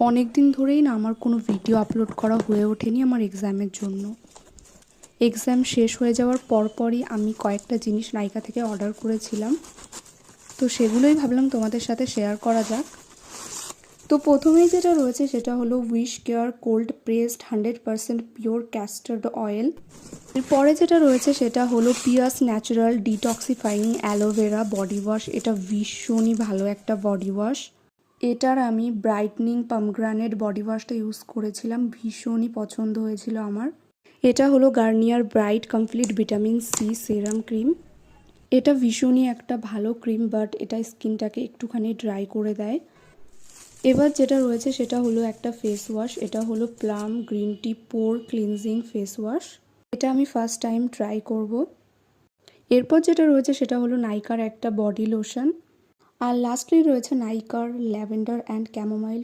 অনেক দিন ধরেই না আমার কোনো ভিডিও আপলোড করা হয়ে ওঠেনি আমার এক্সামের জন্য। এক্সাম শেষ হয়ে যাওয়ার পরপরই আমি কয়েকটা জিনিস নাইকা থেকে অর্ডার করেছিলাম, তো সেগুলোই ভাবলাম তোমাদের সাথে শেয়ার করা যাক। তো প্রথমেই যেটা রয়েছে সেটা হলো Wish Care cold pressed 100% pure castor oil. এরপরে যেটা রয়েছে সেটা হলো পিয়াস natural detoxifying aloe vera body wash. এটা ভীষণই ভালো একটা বডি ওয়াশ। এটার আমি ব্রাইটনিং পমগ্রানেট বডি ওয়াশটা ইউজ করেছিলাম, ভীষণই পছন্দ হয়েছিল আমার। এটা হলো Garnier bright complete vitamin C serum cream. এটা ভীষণই একটা ভালো ক্রিম, বাট এটা স্কিনটাকে একটুখানি ড্রাই করে দেয়। এবার যেটা রয়েছে সেটা হলো একটা ফেস ওয়াশ। এটা হলো প্লাম গ্রিন টি পোর ক্লিনজিং ফেস ওয়াশ। এটা আমি ফার্স্ট টাইম ট্রাই করব। এরপর যেটা রয়েছে সেটা হলো নাইকার একটা বডি লোশন। আর লাস্টলি রয়েছে নাইকার ল্যাভেন্ডার অ্যান্ড ক্যামোমাইল